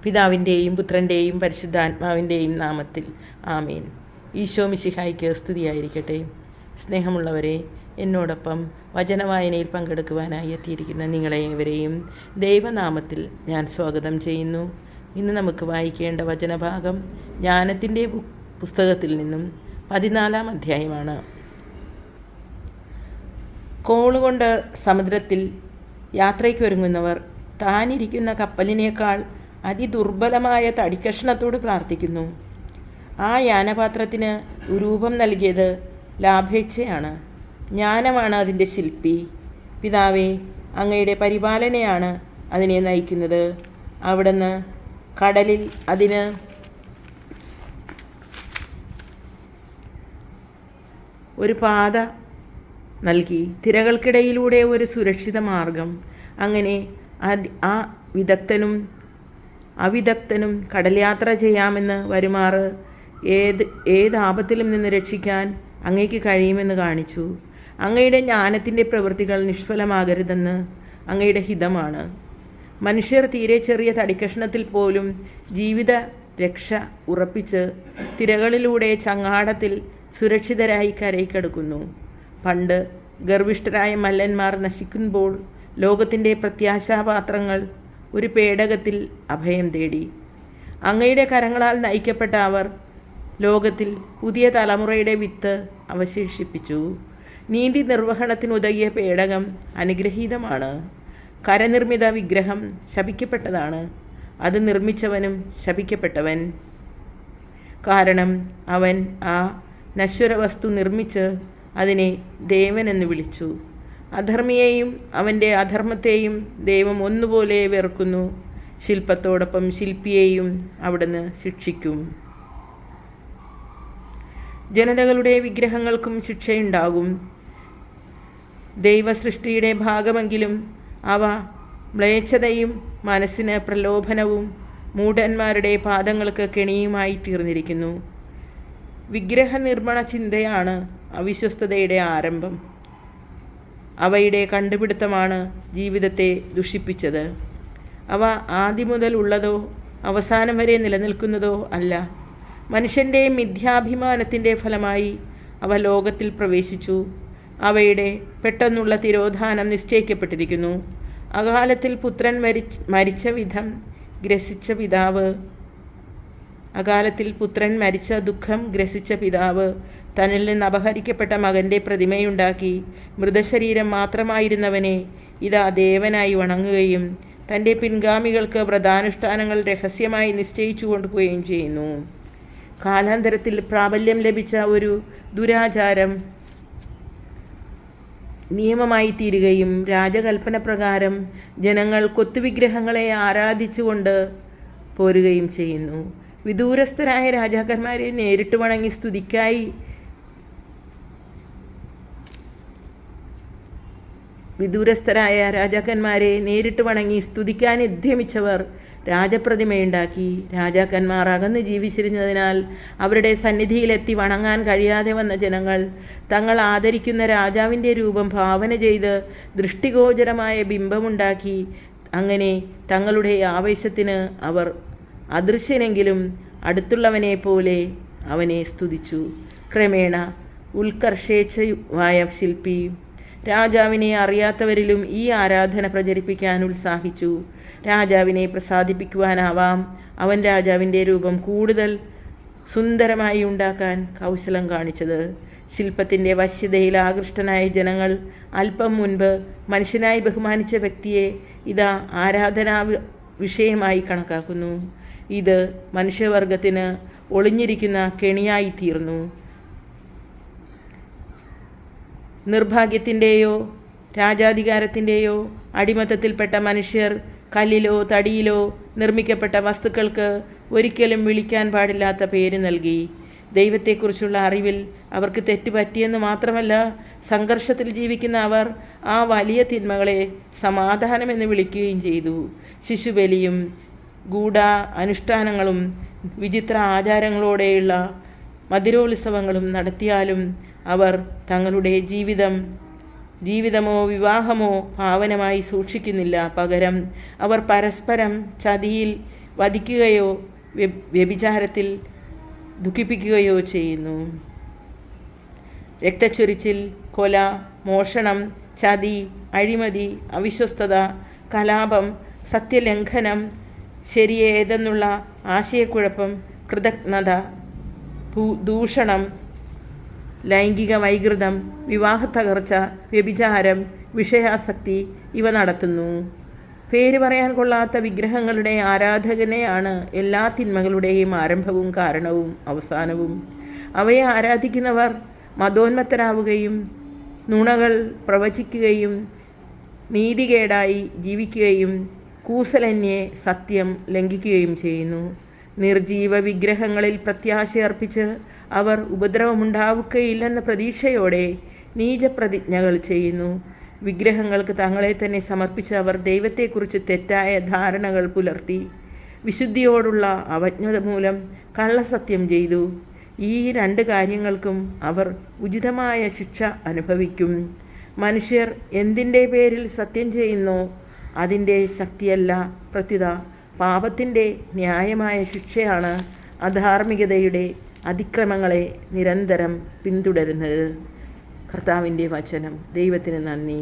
പിതാവിൻ്റെയും പുത്രൻ്റെയും പരിശുദ്ധാത്മാവിൻ്റെയും നാമത്തിൽ ആമേൻ. ഈശോ മിശിഹായ്ക്ക് സ്തുതിയായിരിക്കട്ടെ. സ്നേഹമുള്ളവരെ, എന്നോടൊപ്പം വചനവായനയിൽ പങ്കെടുക്കുവാനായി എത്തിയിരിക്കുന്ന നിങ്ങളെ ഏവരെയും ദൈവനാമത്തിൽ ഞാൻ സ്വാഗതം ചെയ്യുന്നു. ഇന്ന് നമുക്ക് വായിക്കേണ്ട വചനഭാഗം ജ്ഞാനത്തിൻ്റെ പുസ്തകത്തിൽ നിന്നും 14-ാം അധ്യായമാണ്. കോളുകൊണ്ട് സമുദ്രത്തിൽ യാത്രയ്ക്കൊരുങ്ങുന്നവർ താനിരിക്കുന്ന കപ്പലിനേക്കാൾ അതിദുർബലമായ തടിക്കഷ്ണത്തോട് പ്രാർത്ഥിക്കുന്നു. ആ യാനപാത്രത്തിന് രൂപം നൽകിയത് ലാഭേച്ഛയാണ്. ജ്ഞാനമാണ് അതിൻ്റെ ശില്പി. പിതാവേ, അങ്ങയുടെ പരിപാലനയാണ് അതിനെ നയിക്കുന്നത്. അവിടുന്ന് കടലിൽ അതിന് ഒരു പാത നൽകി, തിരകൾക്കിടയിലൂടെ ഒരു സുരക്ഷിത മാർഗം. അങ്ങനെ ആ വിദഗ്ധനും അവിദഗ്ധനും കടൽ യാത്ര ചെയ്യാമെന്ന് വരുമാറ് ഏത് ആപത്തിലും നിന്ന് രക്ഷിക്കാൻ അങ്ങയ്ക്ക് കഴിയുമെന്ന് കാണിച്ചു. അങ്ങയുടെ ജ്ഞാനത്തിൻ്റെ പ്രവൃത്തികൾ നിഷ്ഫലമാകരുതെന്ന് അങ്ങയുടെ ഹിതമാണ്. മനുഷ്യർ തീരെ ചെറിയ തടിക്കഷ്ണത്തിൽ പോലും ജീവിത രക്ഷ ഉറപ്പിച്ച് തിരകളിലൂടെ ചങ്ങാടത്തിൽ സുരക്ഷിതരായി കരയ്ക്കടുക്കുന്നു. പണ്ട് ഗർവിഷ്ഠരായ മല്ലന്മാർ നശിക്കുമ്പോൾ ലോകത്തിൻ്റെ പ്രത്യാശാപാത്രങ്ങൾ ഒരു പേടകത്തിൽ അഭയം തേടി. അങ്ങയുടെ കരങ്ങളാൽ നയിക്കപ്പെട്ട അവർ ലോകത്തിൽ പുതിയ തലമുറയുടെ വിത്ത് അവശേഷിപ്പിച്ചു. നീതി നിർവഹണത്തിനുതകിയ പേടകം അനുഗ്രഹീതമാണ്. കരനിർമ്മിത വിഗ്രഹം ശപിക്കപ്പെട്ടതാണ്. അത് നിർമ്മിച്ചവനും ശപിക്കപ്പെട്ടവൻ. കാരണം അവൻ ആ നശ്വര വസ്തു നിർമ്മിച്ച് അതിനെ ദേവനെന്ന് വിളിച്ചു. അധർമ്മിയെയും അവൻ്റെ അധർമ്മത്തെയും ദൈവം ഒന്നുപോലെ വെറുക്കുന്നു. ശില്പത്തോടൊപ്പം ശില്പിയെയും അവിടുന്ന് ശിക്ഷിക്കും. ജനതകളുടെ വിഗ്രഹങ്ങൾക്കും ശിക്ഷയുണ്ടാകും. ദൈവസൃഷ്ടിയുടെ ഭാഗമെങ്കിലും അവ മ്ലേച്ഛതയും മനസ്സിന് പ്രലോഭനവും മൂഢന്മാരുടെ പാദങ്ങൾക്ക് കെണിയുമായി തീർന്നിരിക്കുന്നു. വിഗ്രഹനിർമ്മാണ ചിന്തയാണ് അവിശ്വസ്തതയുടെ ആരംഭം. അവയുടെ കണ്ടുപിടുത്തമാണ് ജീവിതത്തെ ദുഷിപ്പിച്ചത്. അവ ആദ്യം മുതൽ ഉള്ളതോ അവസാനം വരെ നിലനിൽക്കുന്നതോ അല്ല. മനുഷ്യൻ്റെ മിഥ്യാഭിമാനത്തിൻ്റെ ഫലമായി അവ ലോകത്തിൽ പ്രവേശിച്ചു. അവയുടെ പെട്ടെന്നുള്ള തിരോധാനം നിശ്ചയിക്കപ്പെട്ടിരിക്കുന്നു. അകാലത്തിൽ പുത്രൻ മരിച്ച വിധം ഗ്രസിച്ച പിതാവ് ദുഃഖം ഗ്രസിച്ച പിതാവ് തന്നിൽ നിന്ന് അപഹരിക്കപ്പെട്ട മകൻ്റെ പ്രതിമയുണ്ടാക്കി മൃതശരീരം മാത്രമായിരുന്നവനെ ഇതാ ദേവനായി വണങ്ങുകയും തൻ്റെ പിൻഗാമികൾക്ക് വ്രതാനുഷ്ഠാനങ്ങൾ രഹസ്യമായി നിശ്ചയിച്ചു കൊണ്ടുപോവുകയും ചെയ്യുന്നു. കാലാന്തരത്തിൽ പ്രാബല്യം ലഭിച്ച ഒരു ദുരാചാരം നിയമമായി തീരുകയും രാജകൽപ്പന പ്രകാരം ജനങ്ങൾ കൊത്തുവിഗ്രഹങ്ങളെ ആരാധിച്ചുകൊണ്ട് പോരുകയും ചെയ്യുന്നു. വിദൂരസ്ഥരായ രാജാക്കന്മാരെ നേരിട്ട് വണങ്ങി സ്തുതിക്കാൻ ഉദ്യമിച്ചവർ രാജപ്രതിമയുണ്ടാക്കി. രാജാക്കന്മാർ അകന്ന് ജീവിച്ചിരുന്നതിനാൽ അവരുടെ സന്നിധിയിലെത്തി വണങ്ങാൻ കഴിയാതെ വന്ന ജനങ്ങൾ തങ്ങൾ ആദരിക്കുന്ന രാജാവിൻ്റെ രൂപം ഭാവന ചെയ്ത് ദൃഷ്ടിഗോചരമായ ബിംബമുണ്ടാക്കി. അങ്ങനെ തങ്ങളുടെ ആവേശത്തിന് അവർ അദൃശ്യനെങ്കിലും അടുത്തുള്ളവനെ പോലെ അവനെ സ്തുതിച്ചു. ക്രമേണ ഉത്കർഷേച്ഛമായ ശില്പി രാജാവിനെ അറിയാത്തവരിലും ഈ ആരാധന പ്രചരിപ്പിക്കാൻ ഉത്സാഹിച്ചു. രാജാവിനെ പ്രസാദിപ്പിക്കുവാനാവാം അവൻ രാജാവിൻ്റെ രൂപം കൂടുതൽ സുന്ദരമായി ഉണ്ടാക്കാൻ കൗശലം കാണിച്ചത്. ശില്പത്തിൻ്റെ വശ്യതയിൽ ആകൃഷ്ടനായ ജനങ്ങൾ അല്പം മുൻപ് മനുഷ്യനായി ബഹുമാനിച്ച വ്യക്തിയെ ഇതാ ആരാധനാ വിഷയമായി കണക്കാക്കുന്നു. ഇത് മനുഷ്യവർഗത്തിന് ഒളിഞ്ഞിരിക്കുന്ന കെണിയായിത്തീർന്നു. നിർഭാഗ്യത്തിൻ്റെയോ രാജാധികാരത്തിൻ്റെയോ അടിമത്തത്തിൽപ്പെട്ട മനുഷ്യർ കല്ലിലോ തടിയിലോ നിർമ്മിക്കപ്പെട്ട വസ്തുക്കൾക്ക് ഒരിക്കലും വിളിക്കാൻ പാടില്ലാത്ത പേര് നൽകി. ദൈവത്തെക്കുറിച്ചുള്ള അറിവിൽ അവർക്ക് തെറ്റുപറ്റിയെന്ന് മാത്രമല്ല, സംഘർഷത്തിൽ ജീവിക്കുന്ന അവർ ആ വലിയ തിന്മകളെ സമാധാനമെന്ന് വിളിക്കുകയും ചെയ്തു. ശിശുബലിയും ഗൂഢ അനുഷ്ഠാനങ്ങളും വിചിത്ര ആചാരങ്ങളോടെയുള്ള മധുരോത്സവങ്ങളും നടത്തിയാലും അവർ തങ്ങളുടെ ജീവിതമോ വിവാഹമോ പാവനമായി സൂക്ഷിക്കുന്നില്ല. പകരം അവർ പരസ്പരം ചതിയിൽ വധിക്കുകയോ വ്യഭിചാരത്തിൽ ദുഃഖിപ്പിക്കുകയോ ചെയ്യുന്നു. രക്തച്ചൊരിച്ചിൽ, കൊല, മോഷണം, ചതി, അഴിമതി, അവിശ്വസ്തത, കലാപം, സത്യലംഘനം, ശരിയേതെന്നുള്ള ആശയക്കുഴപ്പം, കൃതജ്ഞത, ദൂഷണം, ലൈംഗിക വൈകൃതം, വിവാഹത്തകർച്ച, വ്യഭിചാരം, വിഷയാസക്തി ഇവ നടത്തുന്നു. പേര് പറയാൻ കൊള്ളാത്ത വിഗ്രഹങ്ങളുടെ ആരാധകനെയാണ് എല്ലാ തിന്മകളുടെയും ആരംഭവും കാരണവും അവസാനവും. അവയെ ആരാധിക്കുന്നവർ മതോന്മത്തരാവുകയും നുണകൾ പ്രവചിക്കുകയും നീതികേടായി ജീവിക്കുകയും കൂസലന്യെ സത്യം ലംഘിക്കുകയും ചെയ്യുന്നു. നിർജീവ വിഗ്രഹങ്ങളിൽ പ്രത്യാശയർപ്പിച്ച് അവർ ഉപദ്രവമുണ്ടാവുകയില്ലെന്ന പ്രതീക്ഷയോടെ നീചപ്രതിജ്ഞകൾ ചെയ്യുന്നു. വിഗ്രഹങ്ങൾക്ക് തങ്ങളെ തന്നെ സമർപ്പിച്ച അവർ ദൈവത്തെക്കുറിച്ച് തെറ്റായ ധാരണകൾ പുലർത്തി. വിശുദ്ധിയോടുള്ള അവജ്ഞത മൂലം കള്ളസത്യം ചെയ്തു. ഈ 2 കാര്യങ്ങൾക്കും അവർ ഉചിതമായ ശിക്ഷ അനുഭവിക്കും. മനുഷ്യർ എന്തിൻ്റെ പേരിൽ സത്യം ചെയ്യുന്നോ അതിൻ്റെ ശക്തിയല്ല, പ്രത്യുത പാപത്തിൻ്റെ ന്യായമായ ശിക്ഷയാണ് അധാർമികതയുടെ അതിക്രമങ്ങളെ നിരന്തരം പിന്തുടരുന്നത്. കർത്താവിൻ്റെ വചനം. ദൈവത്തിന് നന്ദി.